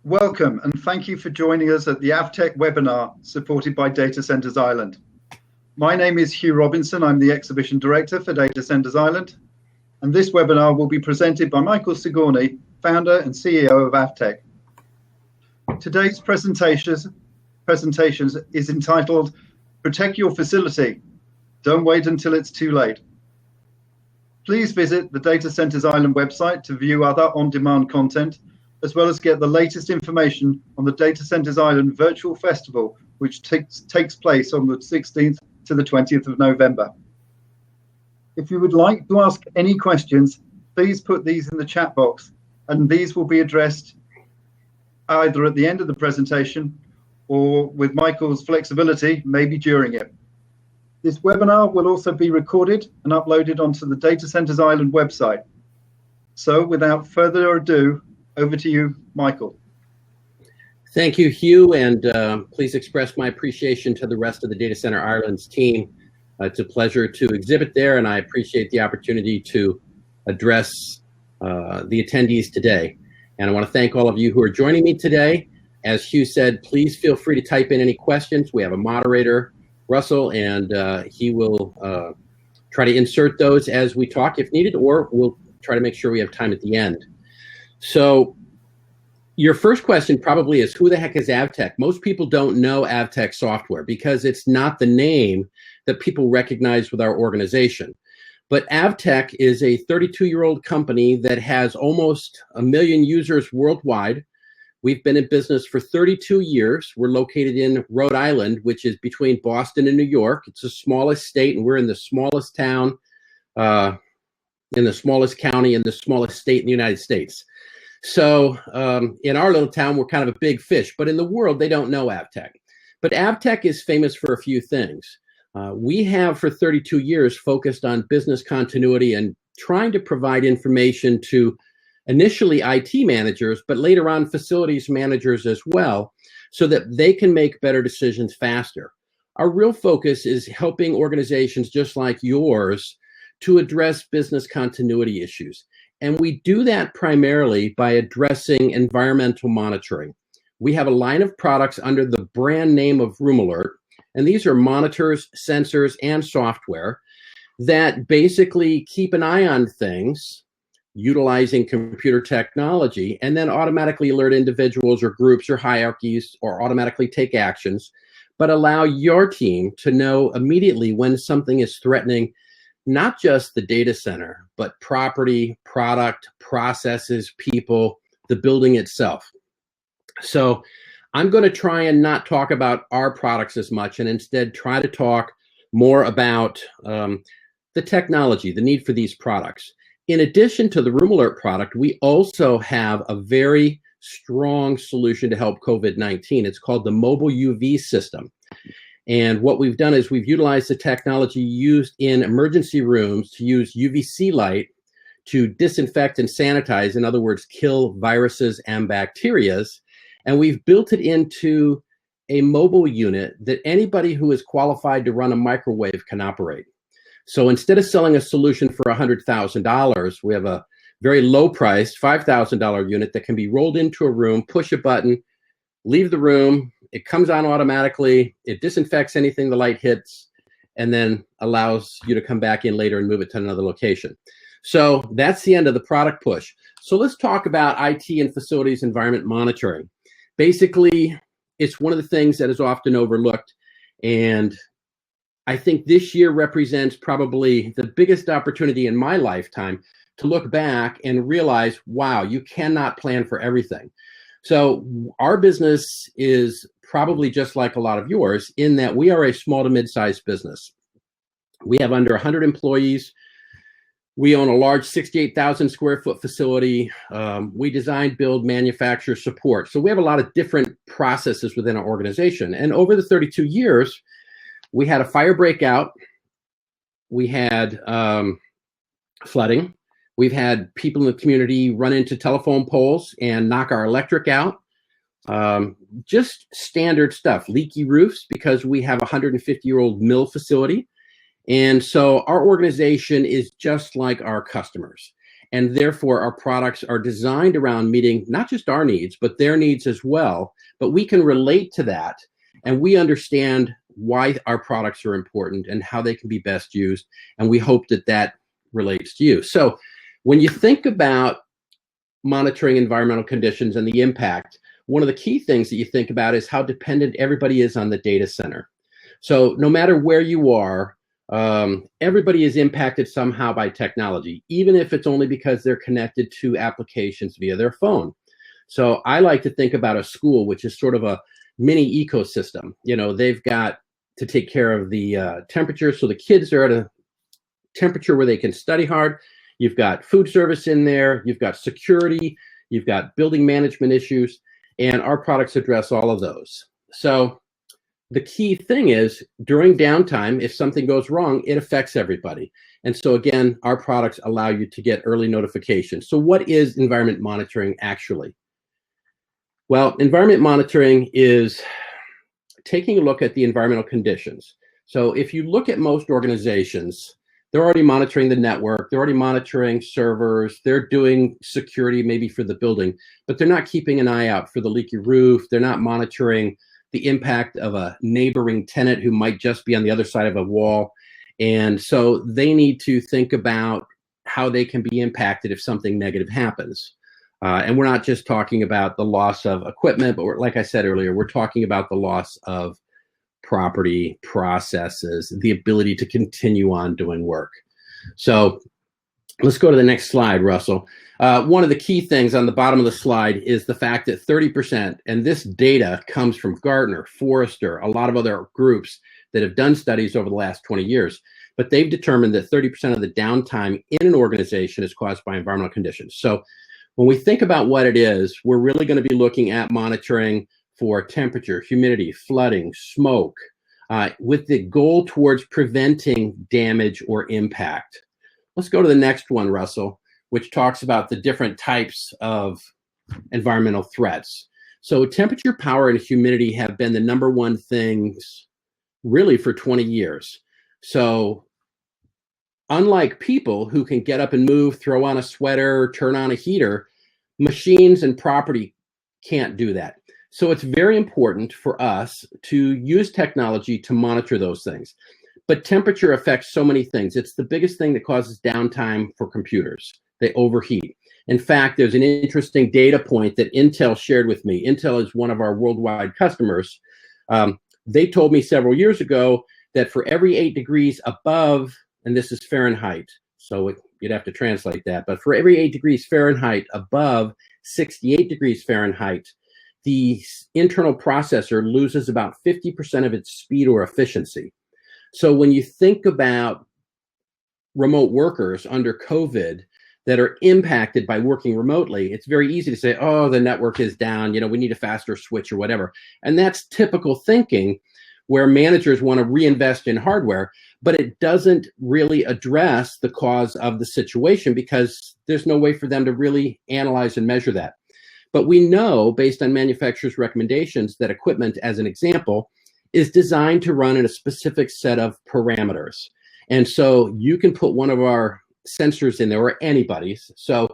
Welcome and thank you for joining us at the AVTECH Webinar supported by Data Centers Ireland. My name is Hugh Robinson. I'm the Exhibition Director for Data Centers Ireland, and this webinar will be presented by Michael Sigorni, Founder and CEO of AVTECH. Today's presentations is entitled Protect Your Facility. Don't wait until it's too late. Please visit the Data Centers Ireland website to view other on-demand content, as well as get the latest information on the Data Centers Ireland Virtual Festival, which takes place on the 16th to the 20th of November. If you would like to ask any questions, please put these in the chat box, and these will be addressed either at the end of the presentation or, with Michael's flexibility, maybe during it. This webinar will also be recorded and uploaded onto the Data Centers Ireland website. So without further ado, over to you, Michael. Thank you, Hugh, and please express my appreciation to the rest of the Data Center Ireland's team. It's a pleasure to exhibit there, and I appreciate the opportunity to address the attendees today. And I want to thank all of you who are joining me today. As Hugh said, please feel free to type in any questions. We have a moderator, Russell, and he will try to insert those as we talk if needed, or we'll try to make sure we have time at the end. So your first question probably is, who the heck is AVTECH? Most people don't know AVTECH software because it's not the name that people recognize with our organization. But AVTECH is a 32-year-old company that has almost 1 million users worldwide. We've been in business for 32 years. We're located in Rhode Island, which is between Boston and New York. It's the smallest state, and we're in the smallest town, in the smallest county, in the smallest state in the United States. So in our little town, we're kind of a big fish, but in the world, they don't know AVTECH. But AVTECH is famous for a few things. We have, for 32 years, focused on business continuity and trying to provide information to initially IT managers, but later on facilities managers as well, so that they can make better decisions faster. Our real focus is helping organizations just like yours to address business continuity issues. And we do that primarily by addressing environmental monitoring. We have a line of products under the brand name of Room Alert, and these are monitors, sensors, and software that basically keep an eye on things utilizing computer technology, and then automatically alert individuals or groups or hierarchies, or automatically take actions, but allow your team to know immediately when something is threatening not just the data center, but property, product, processes, people, the building itself. So I'm going to try and not talk about our products as much, and instead try to talk more about the technology, the need for these products. In addition to the Room Alert product, we also have a very strong solution to help COVID-19. It's called the mobile UV system. And what we've done is we've utilized the technology used in emergency rooms to use UVC light to disinfect and sanitize, in other words, kill viruses and bacteria. And we've built it into a mobile unit that anybody who is qualified to run a microwave can operate. So instead of selling a solution for $100,000, we have a very low priced $5,000 unit that can be rolled into a room, push a button, leave the room, it comes on automatically, it disinfects anything the light hits, and then allows you to come back in later and move it to another location. So that's the end of the product push. So let's talk about IT and facilities environment monitoring. Basically, it's one of the things that is often overlooked, and I think this year represents probably the biggest opportunity in my lifetime to look back and realize, wow, you cannot plan for everything. So our business is probably just like a lot of yours in that we are a small to mid-sized business. We have under 100 employees. We own a large 68,000 square foot facility. We design, build, manufacture, support. So we have a lot of different processes within our organization. And over the 32 years, we had a fire breakout. We had flooding. We've had people in the community run into telephone poles and knock our electric out. Just standard stuff, leaky roofs, because we have a 150-year-old mill facility. And so our organization is just like our customers. And therefore, our products are designed around meeting not just our needs, but their needs as well. But we can relate to that, and we understand why our products are important and how they can be best used. And we hope that that relates to you. So when you think about monitoring environmental conditions and the impact, one of the key things that you think about is how dependent everybody is on the data center. So no matter where you are, everybody is impacted somehow by technology, even if it's only because they're connected to applications via their phone. So I like to think about a school, which is sort of a mini ecosystem. You know, they've got to take care of the temperature, so the kids are at a temperature where they can study hard. You've got food service in there, you've got security, you've got building management issues, and our products address all of those. So the key thing is, during downtime, if something goes wrong, it affects everybody. And so again, our products allow you to get early notification. So what is environment monitoring actually? Well, environment monitoring is taking a look at the environmental conditions. So if you look at most organizations, they're already monitoring the network, they're already monitoring servers, they're doing security maybe for the building, but they're not keeping an eye out for the leaky roof, they're not monitoring the impact of a neighboring tenant who might just be on the other side of a wall. And so they need to think about how they can be impacted if something negative happens. And we're not just talking about the loss of equipment, but like I said earlier, we're talking about the loss of property, processes, the ability to continue on doing work. So let's go to the next slide, Russell. One of the key things on the bottom of the slide is the fact that 30%, and this data comes from Gartner, Forrester, a lot of other groups that have done studies over the last 20 years, but they've determined that 30% of the downtime in an organization is caused by environmental conditions. So when we think about what it is, we're really going to be looking at monitoring for temperature, humidity, flooding, smoke, with the goal towards preventing damage or impact. Let's go to the next one, Russell, which talks about the different types of environmental threats. So temperature, power, and humidity have been the number one things really for 20 years. So unlike people who can get up and move, throw on a sweater, turn on a heater, machines and property can't do that. So it's very important for us to use technology to monitor those things. But temperature affects so many things. It's the biggest thing that causes downtime for computers. They overheat. In fact, there's an interesting data point that Intel shared with me. Intel is one of our worldwide customers. They told me several years ago that for every 8 degrees above, and this is Fahrenheit, so you'd have to translate that, but for every 8 degrees Fahrenheit above 68 degrees Fahrenheit, the internal processor loses about 50% of its speed or efficiency. So when you think about remote workers under COVID that are impacted by working remotely, it's very easy to say, oh, the network is down, you know, we need a faster switch or whatever. And that's typical thinking where managers want to reinvest in hardware, but it doesn't really address the cause of the situation because there's no way for them to really analyze and measure that. But we know, based on manufacturers' recommendations, that equipment, as an example, is designed to run in a specific set of parameters. And so you can put one of our sensors in there, or anybody's. So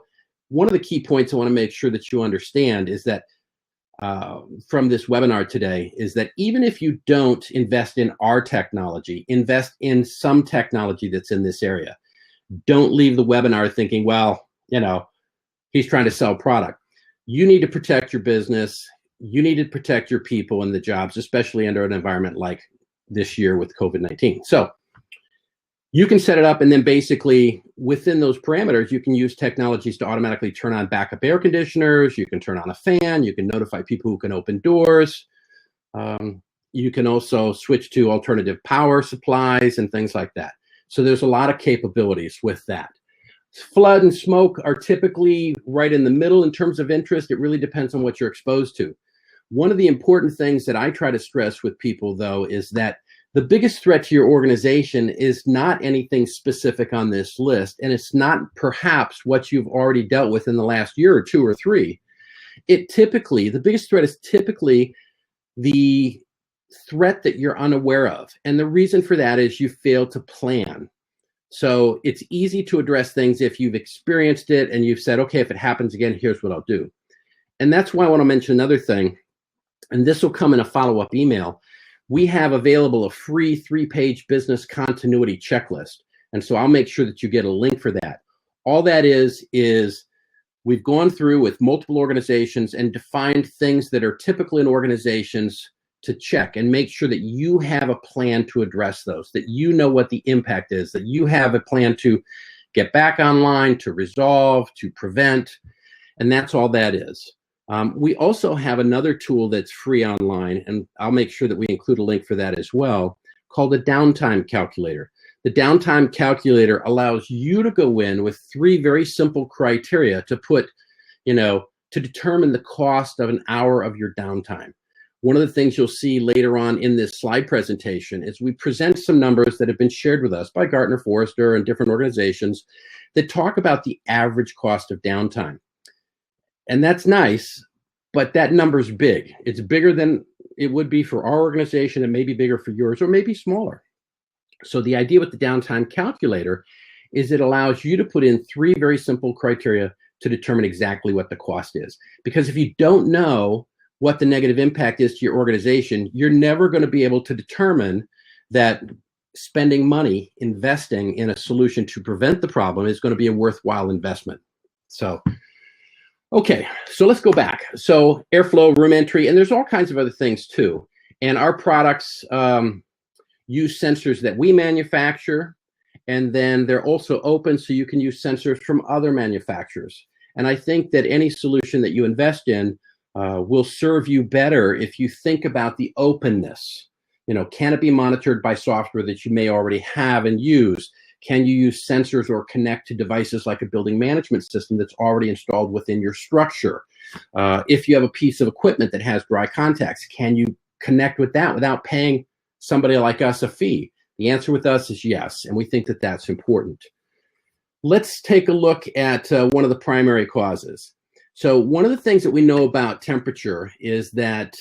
one of the key points I want to make sure that you understand is that from this webinar today is that even if you don't invest in our technology, invest in some technology that's in this area. Don't leave the webinar thinking, well, you know, he's trying to sell product. You need to protect your business. You need to protect your people and the jobs, especially under an environment like this year with COVID-19. So you can set it up, and then basically within those parameters, you can use technologies to automatically turn on backup air conditioners. You can turn on a fan. You can notify people who can open doors. You can also switch to alternative power supplies and things like that. So there's a lot of capabilities with that. Flood and smoke are typically right in the middle in terms of interest. It really depends on what you're exposed to. One of the important things that I try to stress with people, though, is that the biggest threat to your organization is not anything specific on this list, and it's not perhaps what you've already dealt with in the last year or 2 or 3. The biggest threat is typically the threat that you're unaware of. And the reason for that is you fail to plan. So it's easy to address things if you've experienced it and you've said, okay, if it happens again, here's what I'll do. And that's why I want to mention another thing, and this will come in a follow-up email. We have available a free 3-page business continuity checklist. And so I'll make sure that you get a link for that. All that is we've gone through with multiple organizations and defined things that are typical in organizations to check and make sure that you have a plan to address those, that you know what the impact is, that you have a plan to get back online, to resolve, to prevent, and that's all that is. We also have another tool that's free online, and I'll make sure that we include a link for that as well, called a downtime calculator. The downtime calculator allows you to go in with 3 very simple criteria to put, to determine the cost of an hour of your downtime. One of the things you'll see later on in this slide presentation is we present some numbers that have been shared with us by Gartner, Forrester, and different organizations that talk about the average cost of downtime. And that's nice, but that number's big. It's bigger than it would be for our organization and maybe bigger for yours or maybe smaller. So the idea with the downtime calculator is it allows you to put in 3 very simple criteria to determine exactly what the cost is. Because if you don't know what the negative impact is to your organization, you're never going to be able to determine that spending money, investing in a solution to prevent the problem is going to be a worthwhile investment. So, okay, so let's go back. So airflow, room entry, and there's all kinds of other things too. And our products use sensors that we manufacture, and then they're also open so you can use sensors from other manufacturers. And I think that any solution that you invest in will serve you better if you think about the openness. Can it be monitored by software that you may already have and use? Can you use sensors or connect to devices like a building management system that's already installed within your structure? If you have a piece of equipment that has dry contacts, can you connect with that without paying somebody like us a fee? The answer with us is yes, and we think that that's important. Let's take a look at one of the primary causes. So one of the things that we know about temperature is that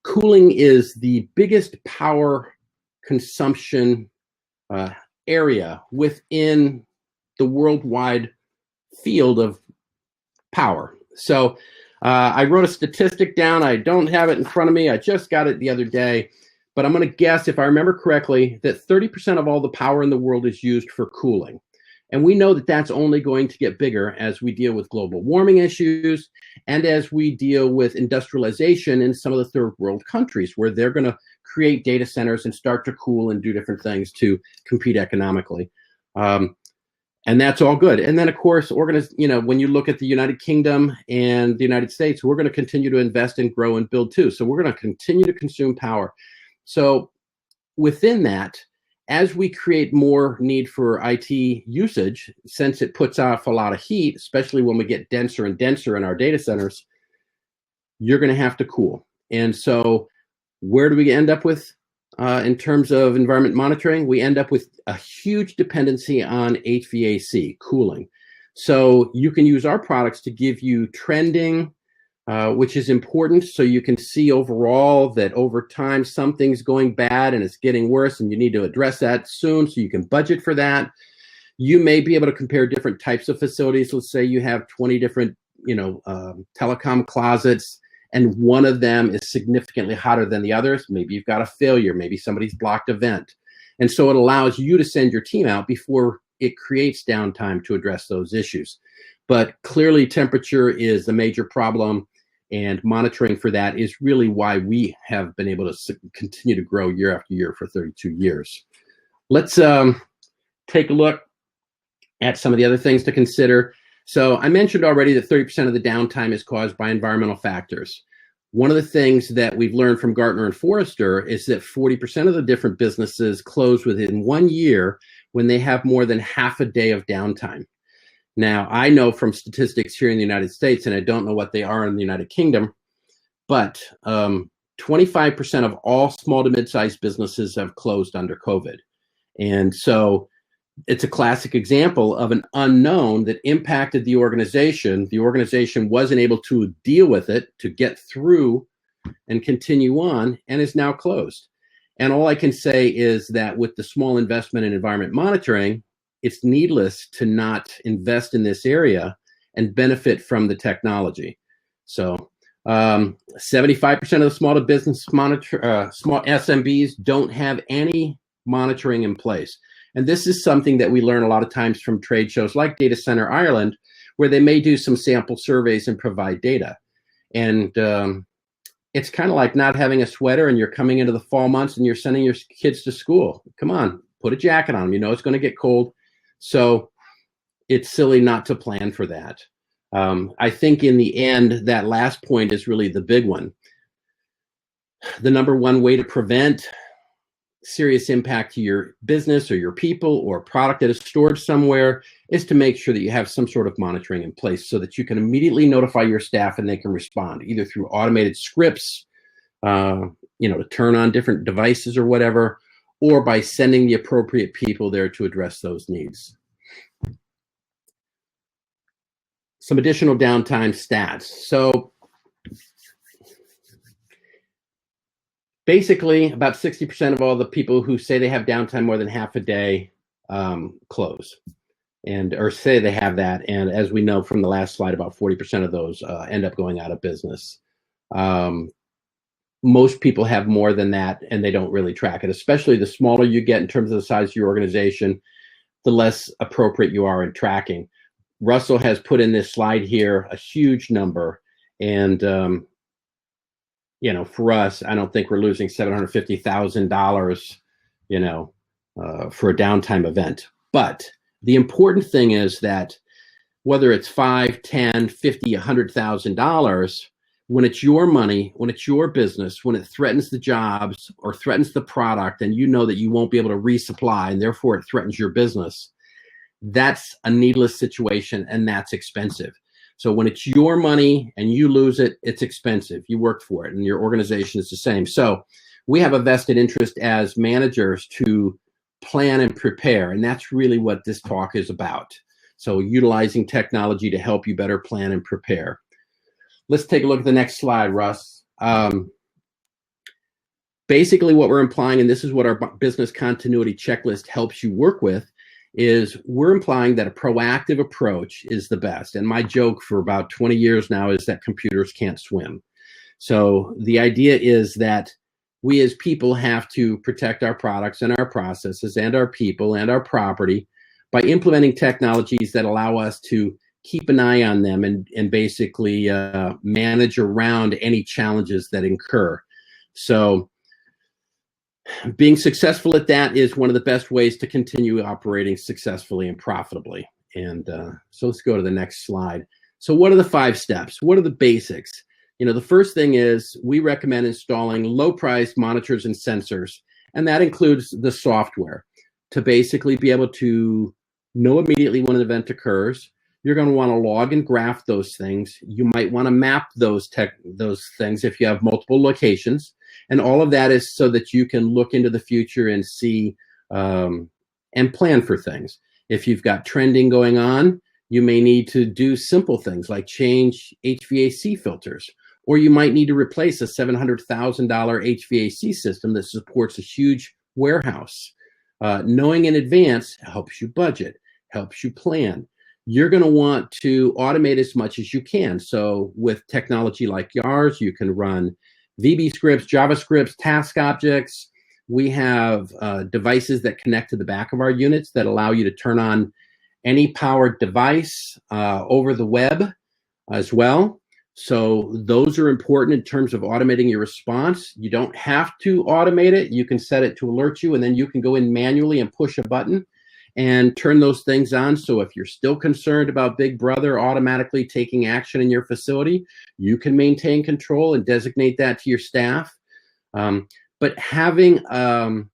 cooling is the biggest power consumption area within the worldwide field of power. So I wrote a statistic down. I don't have it in front of me. I just got it the other day. But I'm going to guess, if I remember correctly, that 30% of all the power in the world is used for cooling. And we know that that's only going to get bigger as we deal with global warming issues and as we deal with industrialization in some of the third world countries where they're going to create data centers and start to cool and do different things to compete economically. And that's all good. And then, of course, when you look at the United Kingdom and the United States, we're going to continue to invest and grow and build too. So we're going to continue to consume power. So within that, as we create more need for IT usage, since it puts off a lot of heat, especially when we get denser and denser in our data centers, you're going to have to cool. And so where do we end up with in terms of environment monitoring? We end up with a huge dependency on HVAC, cooling. So you can use our products to give you trending, which is important, so you can see overall that over time something's going bad and it's getting worse and you need to address that soon so you can budget for that. You may be able to compare different types of facilities. Let's say you have 20 different telecom closets and one of them is significantly hotter than the others. Maybe you've got a failure, maybe somebody's blocked a vent. And so it allows you to send your team out before it creates downtime to address those issues. But clearly temperature is the major problem. And monitoring for that is really why we have been able to continue to grow year after year for 32 years. Let's take a look at some of the other things to consider. So I mentioned already that 30% of the downtime is caused by environmental factors. One of the things that we've learned from Gartner and Forrester is that 40% of the different businesses close within 1 year when they have more than half a day of downtime. Now, I know from statistics here in the United States, and I don't know what they are in the United Kingdom, but 25% of all small to mid-sized businesses have closed under COVID. And so it's a classic example of an unknown that impacted the organization. The organization wasn't able to deal with it, to get through and continue on, and is now closed. And all I can say is that with the small investment in environment monitoring, it's needless to not invest in this area and benefit from the technology. So 75% of the small SMBs don't have any monitoring in place. And this is something that we learn a lot of times from trade shows like Data Center Ireland, where they may do some sample surveys and provide data. And it's kind of like not having a sweater and you're coming into the fall months and you're sending your kids to school. Come on, put a jacket on them. You know it's going to get cold. So it's silly not to plan for that. I think in the end, that last point is really the big one. The number one way to prevent serious impact to your business or your people or product that is stored somewhere is to make sure that you have some sort of monitoring in place so that you can immediately notify your staff and they can respond either through automated scripts, to turn on different devices or whatever, or by sending the appropriate people there to address those needs. Some additional downtime stats. So basically, about 60% of all the people who say they have downtime more than half a day close, or say they have that. And as we know from the last slide, about 40% of those end up going out of business. Most people have more than that, and they don't really track it. Especially the smaller you get in terms of the size of your organization, the less appropriate you are in tracking. Russell has put in this slide here a huge number, and for us, I don't think we're losing $750,000, for a downtime event. But the important thing is that whether it's $5, $10, $50, $100,000, when it's your money, when it's your business, when it threatens the jobs or threatens the product, and you know that you won't be able to resupply, and therefore it threatens your business, that's a needless situation, and that's expensive. So when it's your money and you lose it, it's expensive. You worked for it, and your organization is the same. So we have a vested interest as managers to plan and prepare, and that's really what this talk is about. So utilizing technology to help you better plan and prepare. Let's take a look at the next slide, Russ. Basically what we're implying, and this is what our business continuity checklist helps you work with, is we're implying that a proactive approach is the best. And my joke for about 20 years now is that computers can't swim. So the idea is that we as people have to protect our products and our processes and our people and our property by implementing technologies that allow us to keep an eye on them and basically manage around any challenges that incur. So being successful at that is one of the best ways to continue operating successfully and profitably. And so let's go to the next slide. So what are the 5 steps? What are the basics? The first thing is we recommend installing low-priced monitors and sensors, and that includes the software to basically be able to know immediately when an event occurs. You're going to want to log and graph those things. You might want to map those things if you have multiple locations. And all of that is so that you can look into the future and see and plan for things. If you've got trending going on, you may need to do simple things like change HVAC filters, or you might need to replace a $700,000 HVAC system that supports a huge warehouse. Knowing in advance helps you budget, helps you plan. You're going to want to automate as much as you can. So with technology like ours, you can run VB scripts, JavaScripts, task objects. We have devices that connect to the back of our units that allow you to turn on any powered device over the web as well. So those are important in terms of automating your response. You don't have to automate it. You can set it to alert you, and then you can go in manually and push a button and turn those things on. So if you're still concerned about Big Brother automatically taking action in your facility, you can maintain control and designate that to your staff. But having a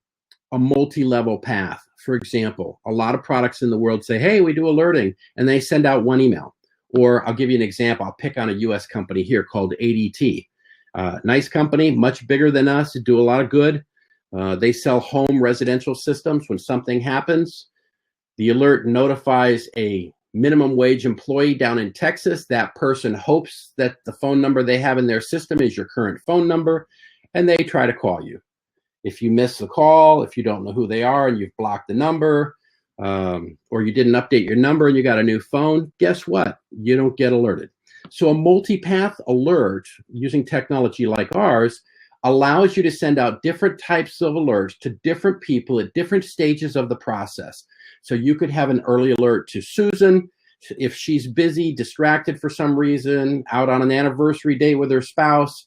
multi-level path, for example, a lot of products in the world say, hey, we do alerting, and they send out one email. Or I'll give you an example. I'll pick on a US company here called ADT. Nice company, much bigger than us, do a lot of good. They sell home residential systems. When something happens, the alert notifies a minimum wage employee down in Texas. That person hopes that the phone number they have in their system is your current phone number, and they try to call you. If you miss the call, if you don't know who they are and you've blocked the number, or you didn't update your number and you got a new phone, guess what? You don't get alerted. So a multi-path alert using technology like ours allows you to send out different types of alerts to different people at different stages of the process. So you could have an early alert to Susan if she's busy, distracted for some reason, out on an anniversary date with her spouse.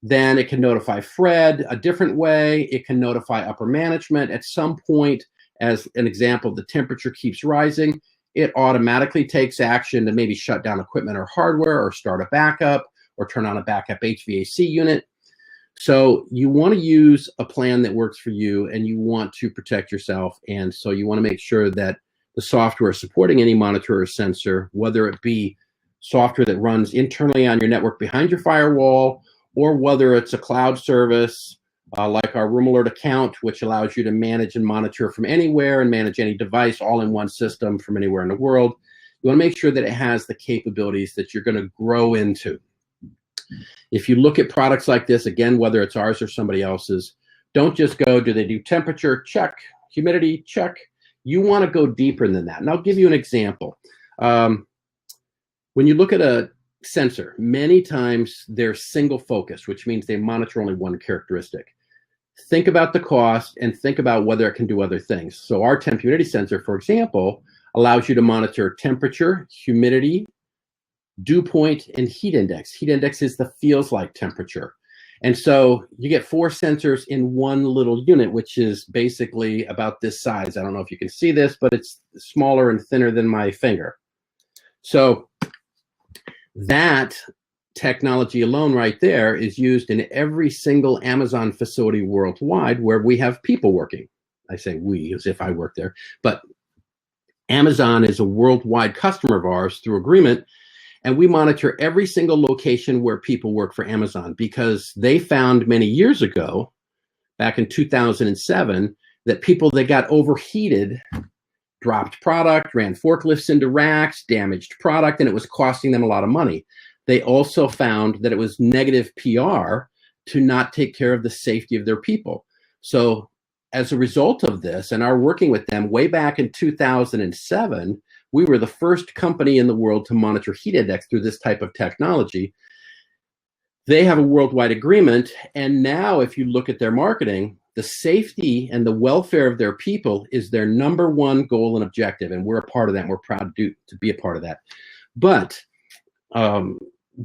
Then it can notify Fred a different way. It can notify upper management at some point. As an example, the temperature keeps rising. It automatically takes action to maybe shut down equipment or hardware or start a backup or turn on a backup HVAC unit. So you want to use a plan that works for you, and you want to protect yourself. And so you want to make sure that the software supporting any monitor or sensor, whether it be software that runs internally on your network behind your firewall, or whether it's a cloud service like our Room Alert account, which allows you to manage and monitor from anywhere and manage any device all in one system from anywhere in the world. You want to make sure that it has the capabilities that you're going to grow into. If you look at products like this, again, whether it's ours or somebody else's, don't just go, do they do temperature? Check. Humidity? Check. You want to go deeper than that. And I'll give you an example. When you look at a sensor, many times they're single focus, which means they monitor only one characteristic. Think about the cost and think about whether it can do other things. So our temp humidity sensor, for example, allows you to monitor temperature, humidity, dew point, and heat index. Heat index is the feels like temperature. And so you get 4 sensors in one little unit, which is basically about this size. I don't know if you can see this, but it's smaller and thinner than my finger. So that technology alone right there is used in every single Amazon facility worldwide where we have people working. I say we as if I work there, but Amazon is a worldwide customer of ours through agreement, and we monitor every single location where people work for Amazon, because they found many years ago, back in 2007, that people that got overheated dropped product, ran forklifts into racks, damaged product, and it was costing them a lot of money. They also found that it was negative PR to not take care of the safety of their people. So as a result of this, and our working with them way back in 2007, we were the first company in the world to monitor heat index through this type of technology. They have a worldwide agreement, and now if you look at their marketing, the safety and the welfare of their people is their #1 goal and objective, and we're a part of that, and we're proud to be a part of that. But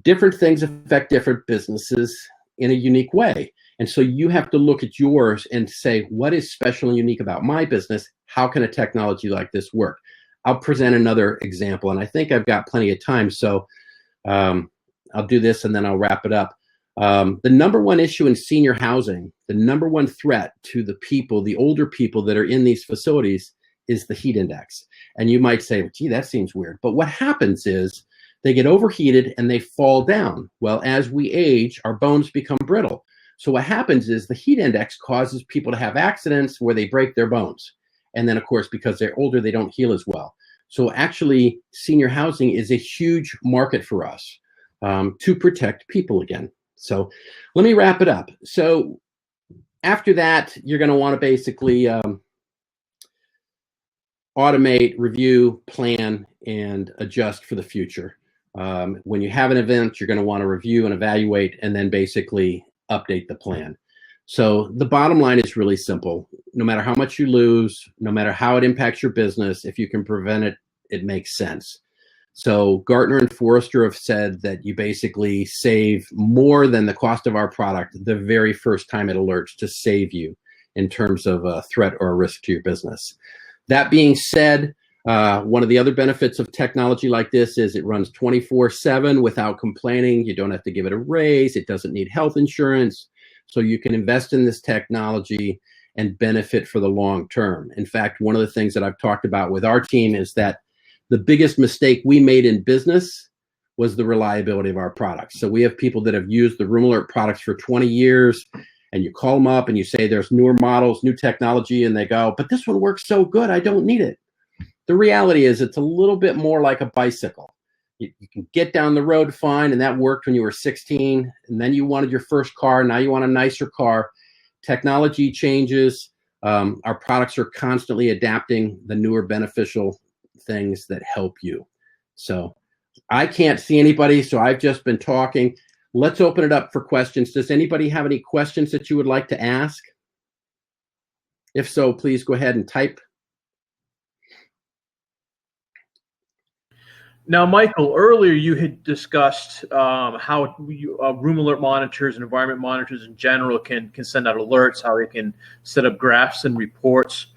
different things affect different businesses in a unique way. And so you have to look at yours and say, what is special and unique about my business? How can a technology like this work? I'll present another example, and I think I've got plenty of time, so I'll do this and then I'll wrap it up. The #1 issue in senior housing, the #1 threat to the people, the older people that are in these facilities, is the heat index. And you might say, gee, that seems weird. But what happens is they get overheated and they fall down. Well, as we age, our bones become brittle. So what happens is the heat index causes people to have accidents where they break their bones. And then, of course, because they're older, they don't heal as well. So actually, senior housing is a huge market for us to protect people again. So let me wrap it up. So after that, you're going to want to basically automate, review, plan, and adjust for the future. When you have an event, you're going to want to review and evaluate, and then basically update the plan. So the bottom line is really simple. No matter how much you lose, no matter how it impacts your business, if you can prevent it, it makes sense. So Gartner and Forrester have said that you basically save more than the cost of our product the very first time it alerts to save you in terms of a threat or a risk to your business. That being said, one of the other benefits of technology like this is it runs 24/7 without complaining. You don't have to give it a raise. It doesn't need health insurance. So you can invest in this technology and benefit for the long term. In fact, one of the things that I've talked about with our team is that the biggest mistake we made in business was the reliability of our products. So we have people that have used the Room Alert products for 20 years, and you call them up and you say there's newer models, new technology, and they go, but this one works so good, I don't need it. The reality is it's a little bit more like a bicycle. You can get down the road fine, and that worked when you were 16, and then you wanted your first car, now you want a nicer car. technology changes. Our products are constantly adapting the newer beneficial things that help you. So I can't see anybody, so I've just been talking. Let's open it up for questions. Does anybody have any questions that you would like to ask? If so, please go ahead and type. Now, Michael, earlier you had discussed how room alert monitors and environment monitors in general can send out alerts, how they can set up graphs and reports.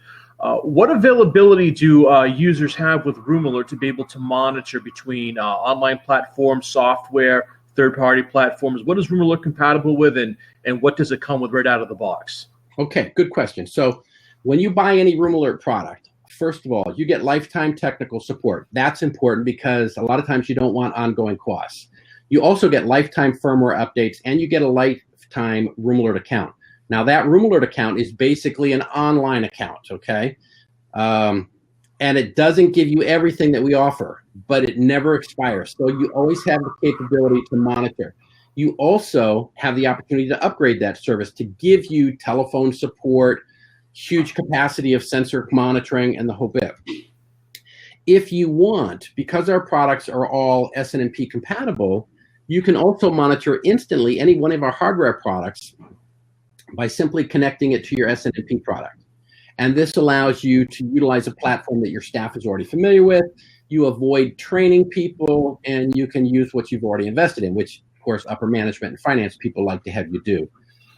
What availability do users have with room alert to be able to monitor between online platforms, software, third-party platforms? What is room alert compatible with, and what does it come with right out of the box? Okay, good question. So when you buy any room alert product, first of all, you get lifetime technical support. That's important because a lot of times you don't want ongoing costs. You also get lifetime firmware updates, and you get a lifetime room alert account. Now, that room alert account is basically an online account, okay? And it doesn't give you everything that we offer, but it never expires. So you always have the capability to monitor. You also have the opportunity to upgrade that service to give you telephone support, huge capacity of sensor monitoring, and the whole bit. If you want, because our products are all SNMP compatible, you can also monitor instantly any one of our hardware products by simply connecting it to your SNMP product. And this allows you to utilize a platform that your staff is already familiar with. You avoid training people, and you can use what you've already invested in, which, of course, upper management and finance people like to have you do.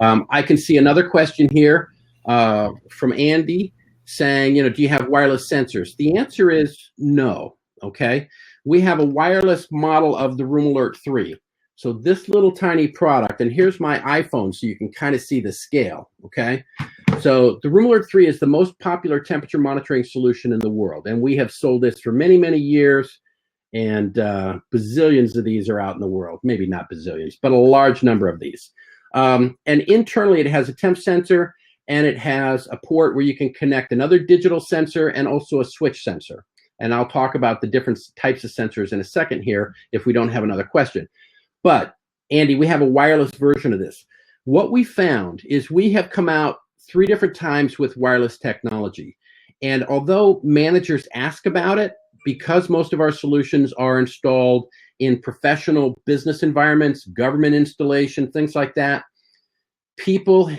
I can see another question here from Andy saying, do you have wireless sensors? The answer is no, okay? We have a wireless model of the Room Alert 3. So this little tiny product, and here's my iPhone so you can kind of see the scale, okay? So the Room Alert 3 is the most popular temperature monitoring solution in the world, and we have sold this for many, many years, and bazillions of these are out in the world. Maybe not bazillions, but a large number of these. And internally, it has a temp sensor, and it has a port where you can connect another digital sensor and also a switch sensor. And I'll talk about the different types of sensors in a second here if we don't have another question. But, Andy, we have a wireless version of this. What we found is we have come out 3 different times with wireless technology. And although managers ask about it, because most of our solutions are installed in professional business environments, government installation, things like that, people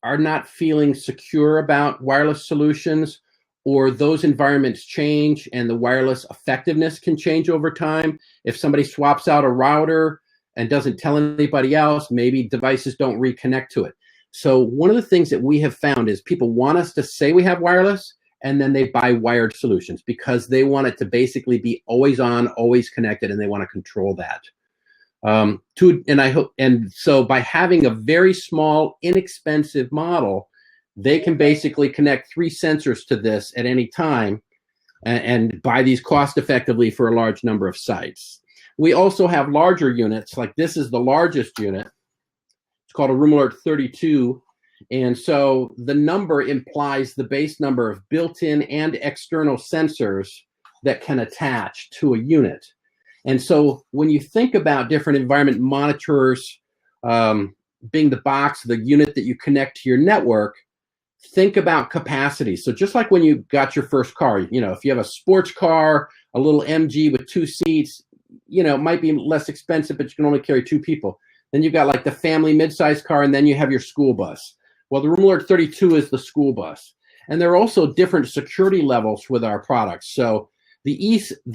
are not feeling secure about wireless solutions, or those environments change and the wireless effectiveness can change over time. If somebody swaps out a router and doesn't tell anybody else, maybe devices don't reconnect to it. So one of the things that we have found is people want us to say we have wireless, and then they buy wired solutions because they want it to basically be always on, always connected, and they want to control that. So by having a very small, inexpensive model, they can basically connect 3 sensors to this at any time and buy these cost effectively for a large number of sites. We also have larger units, like this is the largest unit. It's called a Room Alert 32. And so the number implies the base number of built-in and external sensors that can attach to a unit. And so when you think about different environment monitors being the box, the unit that you connect to your network, think about capacity. So just like when you got your first car, if you have a sports car, a little MG with 2 seats, it might be less expensive, but you can only carry 2 people. Then you've got like the family mid-sized car, and then you have your school bus. Well, the Room Alert 32 is the school bus. And there are also different security levels with our products. So the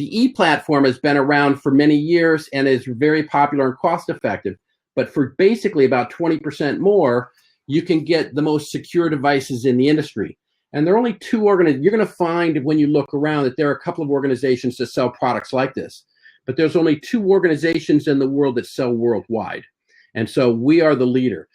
E platform has been around for many years and is very popular and cost effective. But for basically about 20% more, you can get the most secure devices in the industry. And there are only 2 organizations. You're going to find when you look around that there are a couple of organizations that sell products like this. But there's only 2 organizations in the world that sell worldwide. And so we are the leader.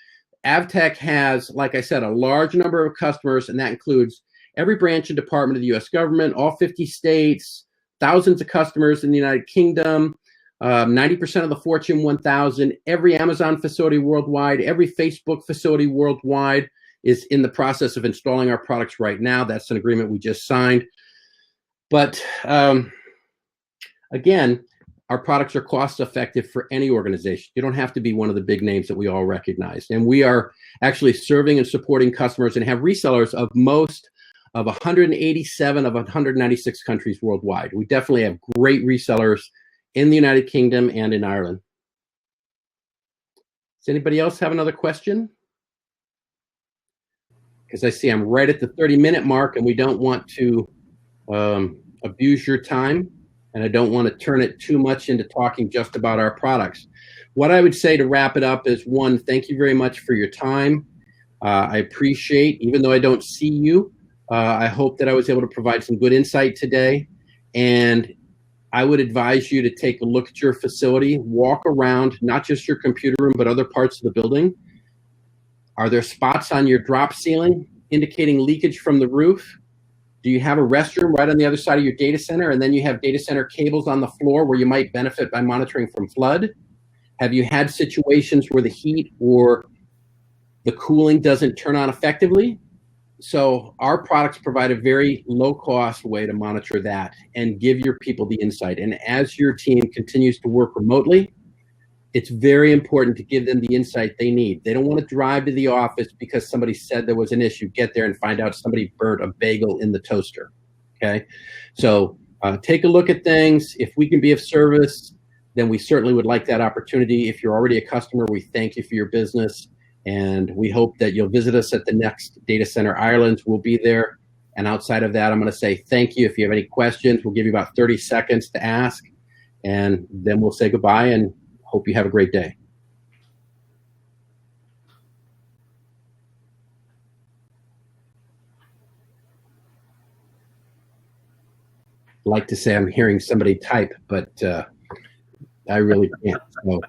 AVTECH has, like I said, a large number of customers, and that includes every branch and department of the U.S. government, all 50 states, thousands of customers in the United Kingdom, 90% of the Fortune 1000, every Amazon facility worldwide, every Facebook facility worldwide is in the process of installing our products right now. That's an agreement we just signed. But again, our products are cost effective for any organization. You don't have to be one of the big names that we all recognize. And we are actually serving and supporting customers and have resellers of most of 187 of 196 countries worldwide. We definitely have great resellers in the United Kingdom and in Ireland. Does anybody else have another question? Because I see I'm right at the 30-minute mark, and we don't want to abuse your time, and I don't want to turn it too much into talking just about our products. What I would say to wrap it up is, one, thank you very much for your time. I appreciate, even though I don't see you, I hope that I was able to provide some good insight today. And I would advise you to take a look at your facility, walk around, not just your computer room, but other parts of the building. Are there spots on your drop ceiling indicating leakage from the roof? Do you have a restroom right on the other side of your data center, and then you have data center cables on the floor where you might benefit by monitoring from flood? Have you had situations where the heat or the cooling doesn't turn on effectively? So our products provide a very low-cost way to monitor that and give your people the insight. And as your team continues to work remotely, it's very important to give them the insight they need. They don't want to drive to the office because somebody said there was an issue. Get there and find out somebody burnt a bagel in the toaster, okay? So take a look at things. If we can be of service, then we certainly would like that opportunity. If you're already a customer, we thank you for your business. And we hope that you'll visit us at the next Data Center Ireland. We'll be there. And outside of that, I'm going to say thank you. If you have any questions, we'll give you about 30 seconds to ask. And then we'll say goodbye and hope you have a great day. I'd like to say I'm hearing somebody type, but I really can't. So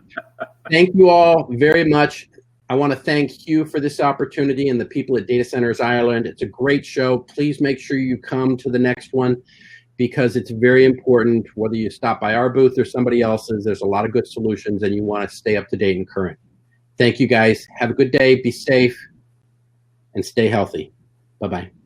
thank you all very much. I want to thank Hugh for this opportunity and the people at Data Centers Ireland. It's a great show. Please make sure you come to the next one because it's very important, whether you stop by our booth or somebody else's. There's a lot of good solutions and you want to stay up to date and current. Thank you guys. Have a good day. Be safe and stay healthy. Bye-bye.